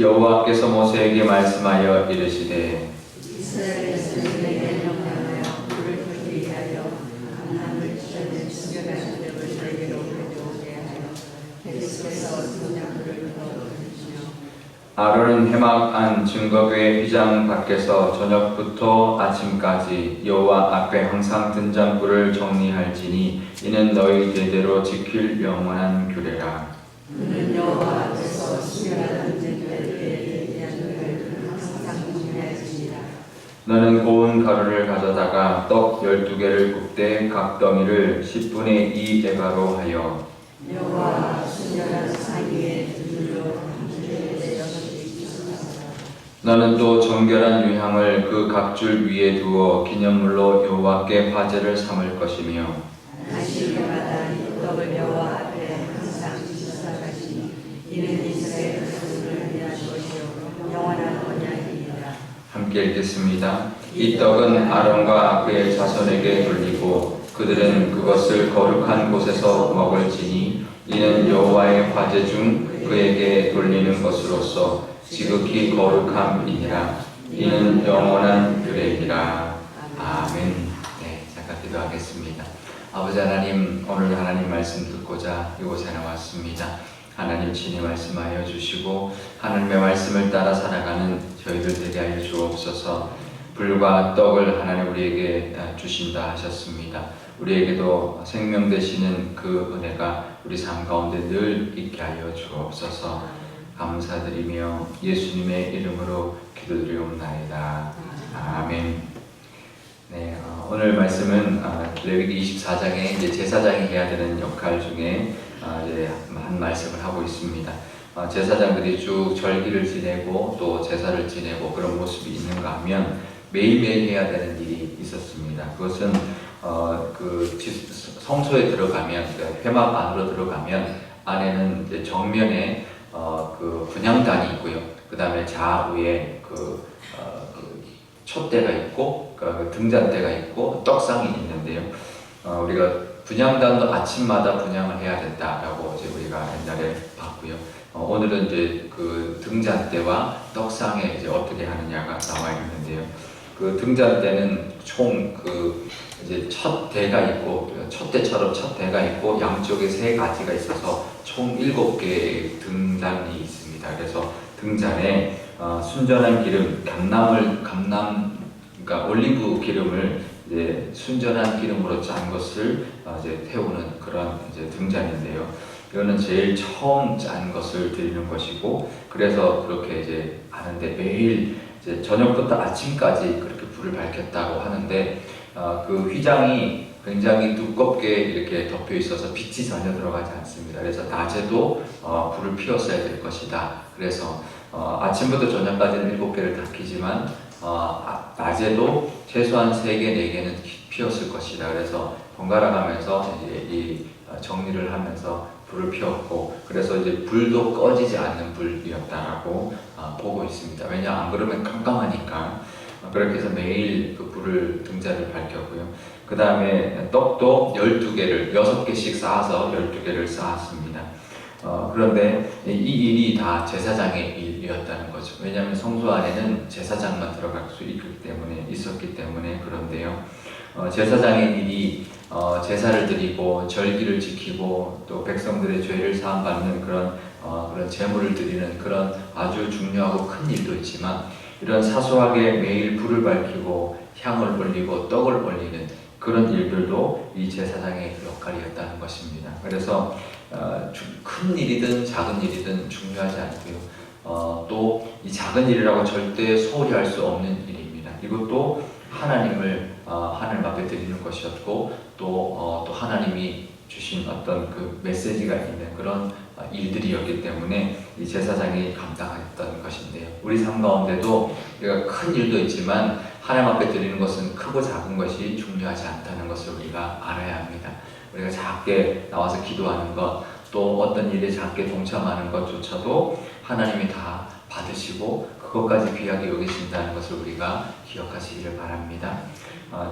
여호와께서 모세에게 말씀하여 이르시되 이스라엘 자손에게 명령하여 불을 끄기 위하여 감람을 찢어낸 순결한 벽을 저에게로 가져오게 하여 계속해서 분향불을 넣어주시며 아론은 해막 안 증거궤 휘장 밖에서 저녁부터 아침까지 여호와 앞에 항상 등잔불을 정리할지니 이는 너희 대대로 지킬 영원한 규례라. 그는 여호와 앞에서 순결한 등잔불에 대한 규례를 항상 정리할지니라. 너는 고운 가루를 가져다가 떡 12개를 굽되 각 덩이를 10분의 2 에바로 하여 여호와 순결한 상위에 둘로 함께 내어주시소서. 너는 또 정결한 유향을 그 각줄 위에 두어 기념물로 여호와께 화제를 삼을 것이며 안식일마다 이 떡을 여호와 앞에 항상 지사가시니 이는 이스라엘 자손을 위한 것이요 영원한 언약이니라. 함께 읽겠습니다. 이 떡은 아론과 그의 자손에게 돌리고 그들은 그것을 거룩한 곳에서 먹을지니 이는 여호와의 화제 중 그에게 돌리는 것으로서 지극히 거룩함이니라. 이는 영원한 규례이라. 아멘. 네, 잠깐 기도하겠습니다. 아버지 하나님, 오늘 하나님 말씀 듣고자 이곳에 나왔습니다. 하나님 친히 말씀하여 주시고 하나님의 말씀을 따라 살아가는 저희들 되게 하여 주옵소서. 불과 떡을 하나님 우리에게 주신다 하셨습니다. 우리에게도 생명 되시는 그 은혜가 우리 삶 가운데 늘 있게 하여 주옵소서. 감사드리며 예수님의 이름으로 기도드리옵나이다. 아멘. 네, 오늘 말씀은 레위기 24장에 이제 제사장이 해야 되는 역할 중에 이제 한 말씀을 하고 있습니다. 제사장들이 쭉 절기를 지내고 또 제사를 지내고 그런 모습이 있는가 하면 매일매일 해야 되는 일이 있었습니다. 그것은 그 성소에 들어가면, 회막 안으로 들어가면 안에는 이제 정면에 그 분향단이 있고요. 그 다음에 좌우에 그 촛대가 있고 등잔대가 있고 떡상이 있는데요. 우리가 분향단도 아침마다 분향을 해야 된다라고 이제 우리가 옛날에 봤고요. 오늘은 이제 그 등잔대와 떡상에 이제 어떻게 하느냐가 나와 있는데요. 그 등잔대는 총 이제 첫 대가 있고 촛대처럼 첫 대가 있고 양쪽에 3가지가 있어서 총 7개의 등잔이 있습니다. 그래서 등잔에 순전한 기름, 그러니까 올리브 기름을 이제 순전한 기름으로 짠 것을 이제 태우는 그런 이제 등잔인데요. 이거는 제일 처음 짠 것을 드리는 것이고, 그래서 그렇게 이제 하는데 매일 이제 저녁부터 아침까지 그렇게 불을 밝혔다고 하는데, 그 휘장이 굉장히 두껍게 이렇게 덮여 있어서 빛이 전혀 들어가지 않습니다. 그래서 낮에도 불을 피웠어야 될 것이다. 그래서 아침부터 저녁까지는 7개를 다 켜지만 낮에도 최소한 3개, 4개는 피웠을 것이다. 그래서 번갈아 가면서 이제 이 정리를 하면서 불을 피웠고, 그래서 이제 불도 꺼지지 않는 불이었다라고 보고 있습니다. 왜냐, 안 그러면 깜깜하니까. 그렇게 해서 매일 그 불을 등잔을 밝혔고요. 그 다음에 떡도 12개를 6개씩 쌓아서 12개를 쌓았습니다. 그런데 이 일이 다 제사장의 일이었다는 거죠. 왜냐하면 성소 안에는 제사장만 들어갈 수 있었기 때문에 그런데요. 제사장의 일이 제사를 드리고 절기를 지키고 또 백성들의 죄를 사함받는 그런 제물을 드리는 그런 아주 중요하고 큰 일도 있지만, 이런 사소하게 매일 불을 밝히고 향을 올리고 떡을 올리는 그런 일들도 이 제사장의 역할이었다는 것입니다. 그래서 큰 일이든 작은 일이든 중요하지 않고요. 또 이 작은 일이라고 절대 소홀히 할 수 없는 일입니다. 이것도 하나님을 하나님 앞에 드리는 것이었고, 또 하나님이 주신 어떤 그 메시지가 있는 그런 일들이었기 때문에 이 제사장이 감당했던 것인데요. 우리 삶 가운데도 우리가 큰 일도 있지만 하나님 앞에 드리는 것은 크고 작은 것이 중요하지 않다는 것을 우리가 알아야 합니다. 우리가 작게 나와서 기도하는 것, 또 어떤 일에 작게 동참하는 것조차도 하나님이 다 받으시고 그것까지 귀하게 여기신다는 것을 우리가 기억하시기를 바랍니다.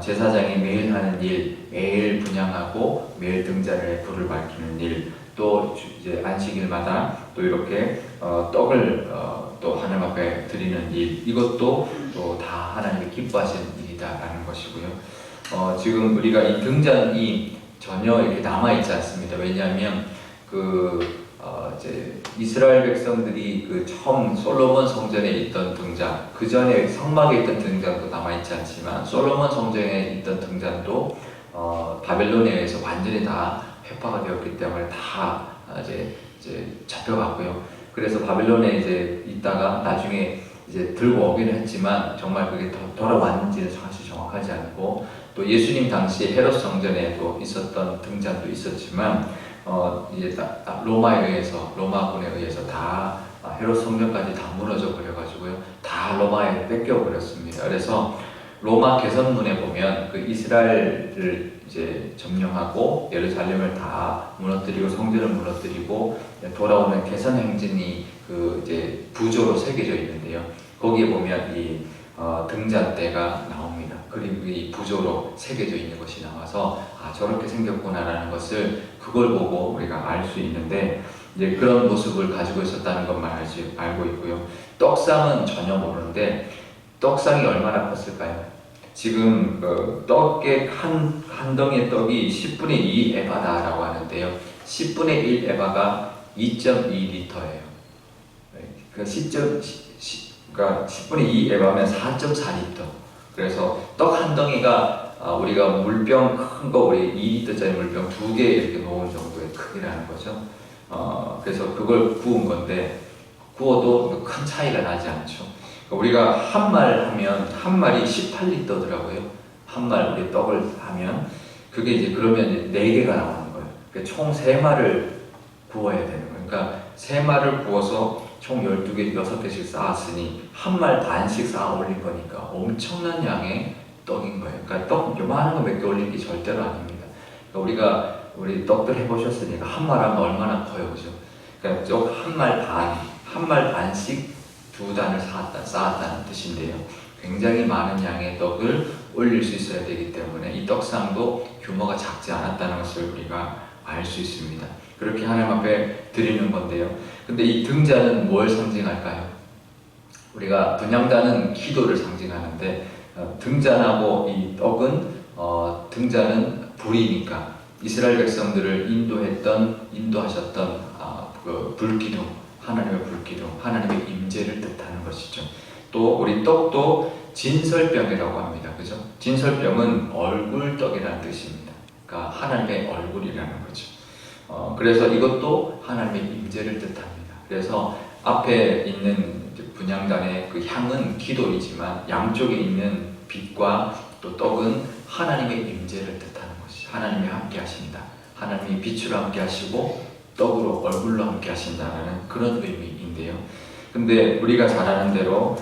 제사장이 매일 하는 일, 매일 분향하고 매일 등잔에 불을 밝히는 일, 또 이제 안식일마다 또 이렇게 떡을 또 또 하나님 앞에 드리는 일, 이것도 또 다 하나님이 기뻐하시는 일이다라는 것이고요. 지금 우리가 이 등잔이 전혀 이렇게 남아있지 않습니다. 왜냐하면 이제 이스라엘 백성들이 그 처음 솔로몬 성전에 있던 등잔, 그 전에 성막에 있던 등잔도 남아있지 않지만 솔로몬 성전에 있던 등잔도 바벨론에 의해서 완전히 다 회파가 되었기 때문에 다 이제 잡혀갔고요. 그래서 바벨론에 이제 있다가 나중에 이제 들고 오기는 했지만 정말 그게 돌아왔는지는 사실 정확하지 않고, 또 예수님 당시 헤롯 성전에도 있었던 등잔도 있었지만 이제 로마군에 의해서 다 헤롯 성전까지 다 무너져 버려가지고요, 다 로마에 뺏겨 버렸습니다. 그래서 로마 개선문에 보면 그 이스라엘을 이제 점령하고 예루살렘을 다 무너뜨리고 성전을 무너뜨리고 돌아오는 개선 행진이 그 이제 부조로 새겨져 있는데요. 거기에 보면 이 등잔대가 나옵니다. 그리고 이 부조로 새겨져 있는 것이 나와서 저렇게 생겼구나라는 것을 그걸 보고 우리가 알 수 있는데, 이제 그런 모습을 가지고 있었다는 것만 알고 있고요. 떡상은 전혀 모르는데 떡상이 얼마나 컸을까요? 지금 떡의 한 덩이의 떡이 10분의 2 에바다라고 하는데요. 10분의 1 에바가 2.2리터예요. 그러니까 10분의 2 에바면 4.4리터. 그래서 떡 한 덩이가 우리가 물병 큰 거, 우리 2리터짜리 물병 2개 이렇게 놓은 정도의 크기라는 거죠. 그래서 그걸 구운 건데 구워도 큰 차이가 나지 않죠. 우리가 한 말 하면 한 말이 18리터더라고요. 한 말 우리 떡을 하면 그게 이제 그러면 이제 4개가 나오는 거예요. 그러니까 총 3말을 구워야 되는 거예요. 그러니까 3말을 구워서 총 12개, 6개씩 쌓았으니 한 말 반씩 쌓아 올린 거니까 엄청난 양의 떡인 거예요. 그러니까 떡 요만한 거 몇 개 올린 게 절대로 아닙니다. 그러니까 우리 떡들 해보셨으니까 한 말 하면 얼마나 커요, 그죠? 그러니까 한 말 반씩 2단을 쌓았다는 뜻인데요. 굉장히 많은 양의 떡을 올릴 수 있어야 되기 때문에 이 떡상도 규모가 작지 않았다는 것을 우리가 알 수 있습니다. 그렇게 하나님 앞에 드리는 건데요. 근데 이 등잔은 뭘 상징할까요? 우리가 분향단은 기도를 상징하는데 등잔하고 이 떡은 등잔은 불이니까 이스라엘 백성들을 인도하셨던 그 불기둥, 하나님의 불기둥, 하나님의 임재를 뜻하는 것이죠. 또 우리 떡도 진설병이라고 합니다. 그죠? 진설병은 얼굴떡이라는 뜻입니다. 그러니까 하나님의 얼굴이라는 거죠. 그래서 이것도 하나님의 임재를 뜻합니다. 그래서 앞에 있는 분향단의 그 향은 기도이지만 양쪽에 있는 빛과 또 떡은 하나님의 임재를 뜻하는 것이죠. 하나님이 함께 하신다. 하나님이 빛으로 함께 하시고 떡으로 얼굴로 함께 하신다는 그런 의미인데요. 근데 우리가 잘 아는 대로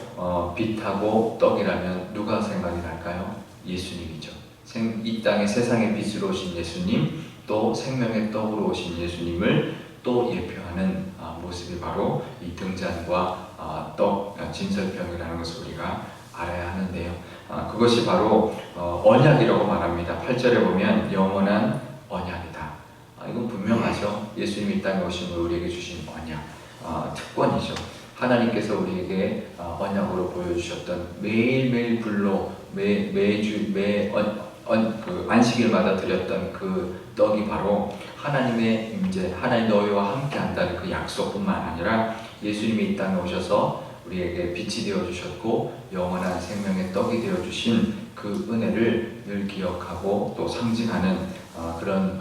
빛하고 떡이라면 누가 생각이 날까요? 예수님이죠. 이 땅에 세상의 빛으로 오신 예수님, 또 생명의 떡으로 오신 예수님을 또 예표하는 모습이 바로 이 등잔과 떡, 진설병이라는 것을 우리가 알아야 하는데요. 그것이 바로 언약이라고 말합니다. 8절에 보면 영원한 언약이다. 이건 분명하죠. 예수님이 이 땅에 오심을 우리에게 주신 언약, 특권이죠. 하나님께서 우리에게 언약으로 보여주셨던 매일매일 불로 매주 그 안식일마다 드렸던 그 떡이 바로 하나님의 임재, 하나님 너희와 함께 한다는 그 약속뿐만 아니라 예수님이 이 땅에 오셔서 우리에게 빛이 되어주셨고 영원한 생명의 떡이 되어주신 그 은혜를 늘 기억하고 또 상징하는 그런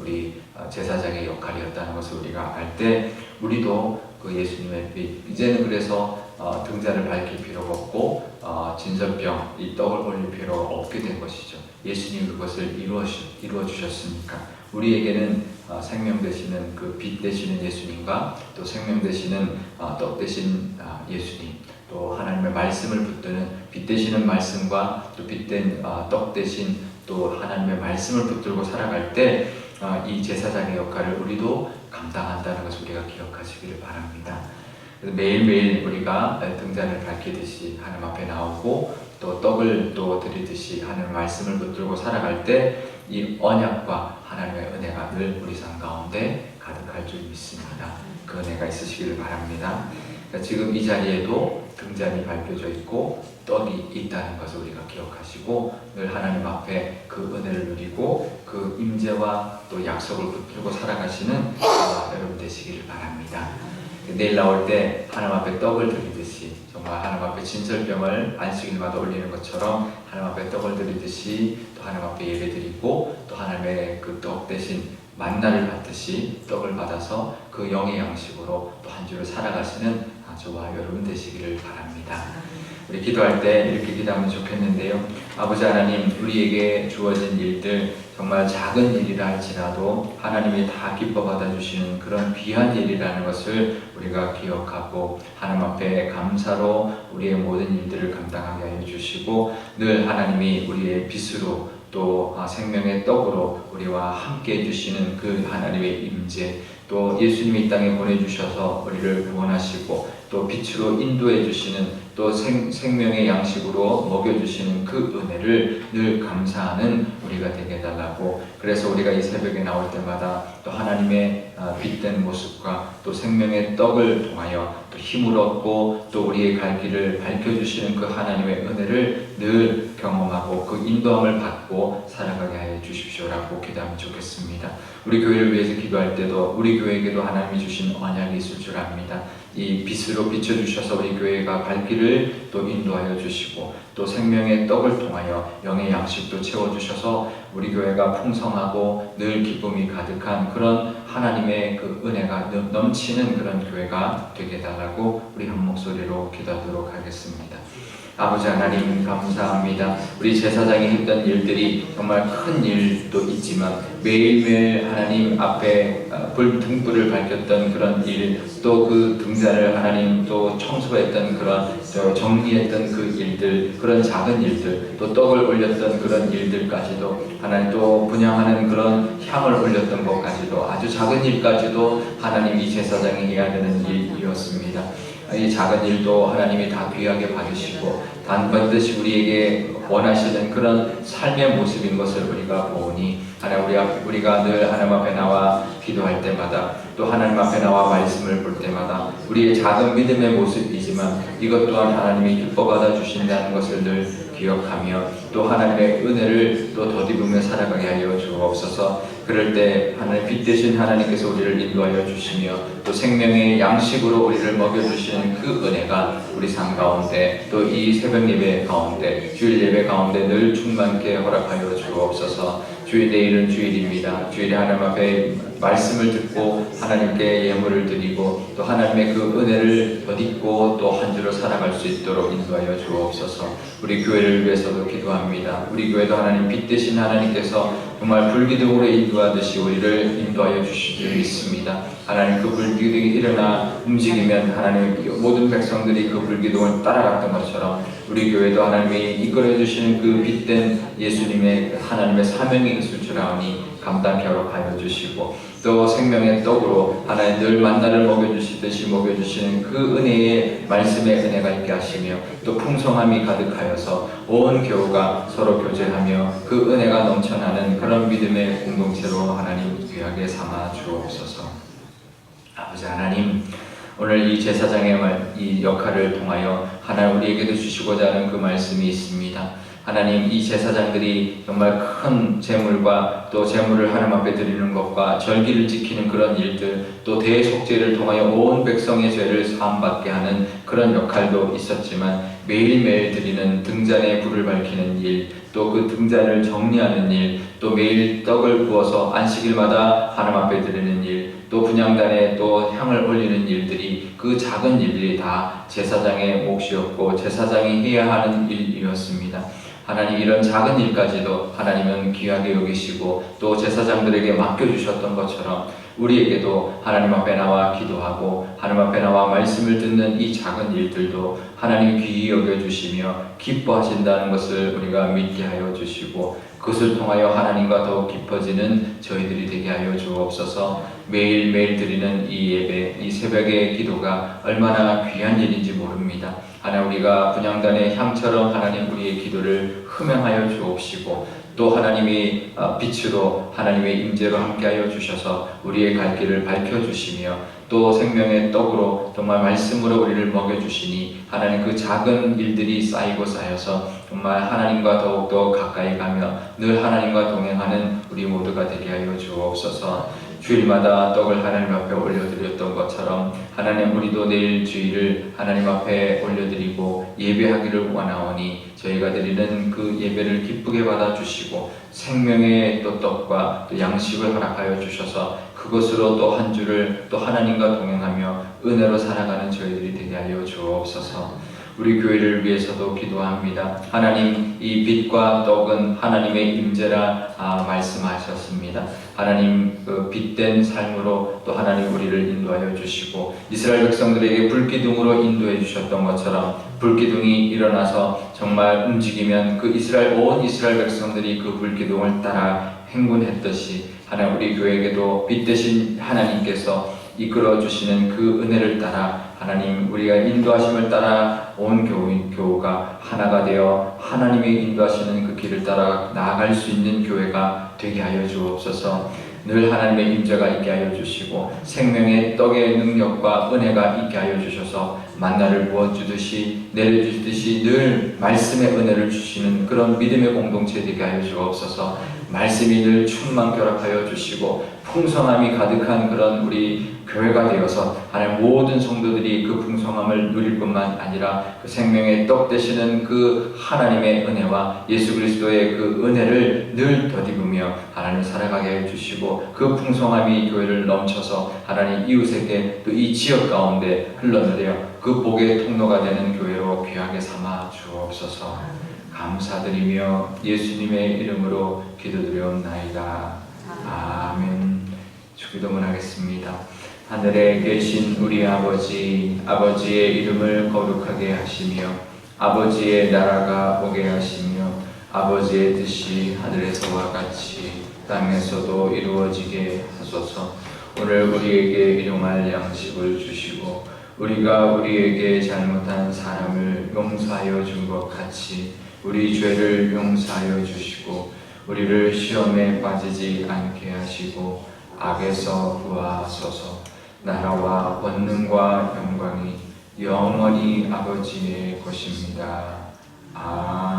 우리 제사장의 역할이었다는 것을 우리가 알 때 우리도 그 예수님의 빛, 이제는 그래서 등잔을 밝힐 필요가 없고 진설병, 이 떡을 올릴 필요가 없게 된 것이죠. 예수님이 그것을 이루어 주셨으니까 우리에게는 생명 되시는 그 빛 되시는 예수님과 또 생명 되시는 떡 되신 예수님, 또 하나님의 말씀을 붙드는 빛 되시는 말씀과 또 빛된 떡 되신 또 하나님의 말씀을 붙들고 살아갈 때 이 제사장의 역할을 우리도 감당한다는 것을 우리가 기억하시기를 바랍니다. 매일매일 우리가 등잔을 밝히듯이 하나님 앞에 나오고 또 떡을 또 드리듯이 하나님의 말씀을 붙들고 살아갈 때 이 언약과 하나님의 은혜가 늘 우리 삶 가운데 가득할 줄 믿습니다. 그 은혜가 있으시기를 바랍니다. 그러니까 지금 이 자리에도 등잔이 밝혀져 있고 떡이 있다는 것을 우리가 기억하시고 늘 하나님 앞에 그 은혜를 누리고 그 임재와 또 약속을 붙들고 살아가시는 여러분 되시기를 바랍니다. 내일 나올 때 하나님 앞에 떡을 드리듯이 정말 하나님 앞에 진설병을 안식일마다 올리는 것처럼 하나님 앞에 떡을 드리듯이 또 하나님 앞에 예배드리고 또 하나님의 그 떡 대신 만나를 받듯이 떡을 받아서 그 영의 양식으로 또 한 주를 살아가시는 저와 여러분 되시기를 바랍니다. 우리 기도할 때 이렇게 기도하면 좋겠는데요. 아버지 하나님, 우리에게 주어진 일들 정말 작은 일이라 할지라도 하나님이 다 기뻐 받아주시는 그런 귀한 일이라는 것을 우리가 기억하고 하나님 앞에 감사로 우리의 모든 일들을 감당하게 하여 주시고 늘 하나님이 우리의 빛으로 또 생명의 떡으로 우리와 함께 해주시는 그 하나님의 임재, 또 예수님이 이 땅에 보내주셔서 우리를 구원하시고 또 빛으로 인도해 주시는 또 생명의 양식으로 먹여주시는 그 은혜를 늘 감사하는 우리가 되게 해달라고. 그래서 우리가 이 새벽에 나올 때마다 또 하나님의 빛된 모습과 또 생명의 떡을 통하여 또 힘을 얻고 또 우리의 갈 길을 밝혀주시는 그 하나님의 은혜를 늘 경험하고 그 인도함을 받고 살아가게 하여 주십시오라고 기도하면 좋겠습니다. 우리 교회를 위해서 기도할 때도 우리 교회에게도 하나님이 주신 언약이 있을 줄 압니다. 이 빛으로 비춰주셔서 우리 교회가 갈 길을 또 인도하여 주시고 또 생명의 떡을 통하여 영의 양식도 채워주셔서 우리 교회가 풍성하고 늘 기쁨이 가득한 그런 하나님의 그 은혜가 넘치는 그런 교회가 되게 해달라고 우리 한 목소리로 기도하도록 하겠습니다. 아버지 하나님 감사합니다. 우리 제사장이 했던 일들이 정말 큰 일도 있지만 매일매일 하나님 앞에 등불을 밝혔던 그런 일, 또 그 등잔을 하나님 또 청소했던 그런 정리했던 그 일들, 그런 작은 일들, 또 떡을 올렸던 그런 일들까지도 하나님 또 분향하는 그런 향을 올렸던 것까지도 아주 작은 일까지도 하나님 이 제사장이 해야 되는 일이었습니다. 이 작은 일도 하나님이 다 귀하게 받으시고 반드시 우리에게 원하시는 그런 삶의 모습인 것을 우리가 보니 하나님 우리가 늘 하나님 앞에 나와 기도할 때마다 또 하나님 앞에 나와 말씀을 볼 때마다 우리의 작은 믿음의 모습이지만 이것 또한 하나님이 기뻐 받아 주신다는 것을 늘 기억하며 또 하나님의 은혜를 또 더디으며 살아가게 하여 주옵소서. 그럴 때 하나님 빛 되신 하나님께서 우리를 인도하여 주시며 또 생명의 양식으로 우리를 먹여주시는 그 은혜가 우리 삶 가운데 또 이 새벽 예배 가운데 주일 예배 가운데 늘 충만케 허락하여 주옵소서. 주일 내일은 주일입니다. 주일에 하나님 앞에 말씀을 듣고 하나님께 예물을 드리고 또 하나님의 그 은혜를 덧입고 또 한 주를 살아갈 수 있도록 인도하여 주옵소서. 우리 교회를 위해서도 기도합니다. 우리 교회도 하나님 빛 되신 하나님께서 정말 불기둥으로 인도하듯이 우리를 인도하여 주실 줄 믿습니다. 하나님 그 불기둥이 일어나 움직이면 하나님 모든 백성들이 그 불기둥을 따라갔던 것처럼 우리 교회도 하나님이 이끌어 주시는 그 빛된 예수님의 하나님의 사명이 있을 줄 아오니 감당케 하여 주시고 또 생명의 떡으로 하나님 늘 만나를 먹여주시듯이 먹여주시는 그 은혜의 말씀의 은혜가 있게 하시며 또 풍성함이 가득하여서 온 교우가 서로 교제하며 그 은혜가 넘쳐나는 그런 믿음의 공동체로 하나님 귀하게 삼아 주옵소서. 아버지 하나님, 오늘 이 제사장의 이 역할을 통하여 하나님 우리에게도 주시고자 하는 그 말씀이 있습니다. 하나님 이 제사장들이 정말 큰 제물과 또 제물을 하나님 앞에 드리는 것과 절기를 지키는 그런 일들 또 대속죄를 통하여 온 백성의 죄를 사함받게 하는 그런 역할도 있었지만 매일매일 드리는 등잔에 불을 밝히는 일, 또 그 등잔을 정리하는 일, 또 매일 떡을 구워서 안식일마다 하나님 앞에 드리는 일, 또 분향단에 또 향을 올리는 일들이 그 작은 일들이 다 제사장의 몫이었고 제사장이 해야 하는 일이었습니다. 하나님 이런 작은 일까지도 하나님은 귀하게 여기시고 또 제사장들에게 맡겨주셨던 것처럼 우리에게도 하나님 앞에 나와 기도하고 하나님 앞에 나와 말씀을 듣는 이 작은 일들도 하나님 귀히 여겨주시며 기뻐하신다는 것을 우리가 믿게 하여 주시고 그것을 통하여 하나님과 더욱 깊어지는 저희들이 되게 하여 주옵소서. 매일매일 드리는 이 예배, 이 새벽의 기도가 얼마나 귀한 일인지 모릅니다. 하나님 우리가 분향단의 향처럼 하나님 우리의 기도를 흠양하여 주옵시고 또 하나님이 빛으로 하나님의 임재로 함께하여 주셔서 우리의 갈 길을 밝혀주시며 또 생명의 떡으로 정말 말씀으로 우리를 먹여주시니 하나님 그 작은 일들이 쌓이고 쌓여서 정말 하나님과 더욱더 가까이 가며 늘 하나님과 동행하는 우리 모두가 되게 하여 주옵소서. 주일마다 떡을 하나님 앞에 올려드렸던 것처럼 하나님 우리도 내일 주일을 하나님 앞에 올려드리고 예배하기를 원하오니 저희가 드리는 그 예배를 기쁘게 받아주시고 생명의 또 떡과 또 양식을 허락하여 주셔서 그것으로 또 한 주를 또 하나님과 동행하며 은혜로 살아가는 저희들이 되게 하여 주옵소서. 우리 교회를 위해서도 기도합니다. 하나님, 이 빛과 떡은 하나님의 임재라 말씀하셨습니다. 하나님 그 빛된 삶으로 또 하나님 우리를 인도하여 주시고 이스라엘 백성들에게 불기둥으로 인도해 주셨던 것처럼 불기둥이 일어나서 정말 움직이면 그 온 이스라엘 백성들이 그 불기둥을 따라 행군했듯이 하나님 우리 교회에게도 빛 되신 하나님께서 이끌어 주시는 그 은혜를 따라 하나님 우리가 인도하심을 따라 온 교우가 하나가 되어 하나님의 인도하시는 그 길을 따라 나아갈 수 있는 교회가 되게 하여 주옵소서. 늘 하나님의 임재가 있게 하여 주시고 생명의 떡의 능력과 은혜가 있게 하여 주셔서 만나를 부어주듯이 내려주듯이 늘 말씀의 은혜를 주시는 그런 믿음의 공동체 되게 하여 주옵소서. 말씀이 늘 충만 결합하여 주시고 풍성함이 가득한 그런 우리 교회가 되어서 하나님 모든 성도들이 그 풍성함을 누릴 뿐만 아니라 그 생명의 떡 되시는 그 하나님의 은혜와 예수 그리스도의 그 은혜를 늘 덧입으며 하나님 살아가게 해주시고 그 풍성함이 교회를 넘쳐서 하나님 이웃에게 또 이 지역 가운데 흘러내려 그 복의 통로가 되는 교회로 귀하게 삼아 주옵소서. 감사드리며 예수님의 이름으로 기도드려옵나이다. 아멘. 주기도문 하겠습니다. 하늘에 계신 우리 아버지, 아버지의 이름을 거룩하게 하시며 아버지의 나라가 오게 하시며 아버지의 뜻이 하늘에서와 같이 땅에서도 이루어지게 하소서. 오늘 우리에게 일용할 양식을 주시고 우리가 우리에게 잘못한 사람을 용서하여 준 것 같이 우리 죄를 용서하여 주시고 우리를 시험에 빠지지 않게 하시고 악에서 구하소서. 나라와 권능과 영광이 영원히 아버지의 것입니다. 아멘.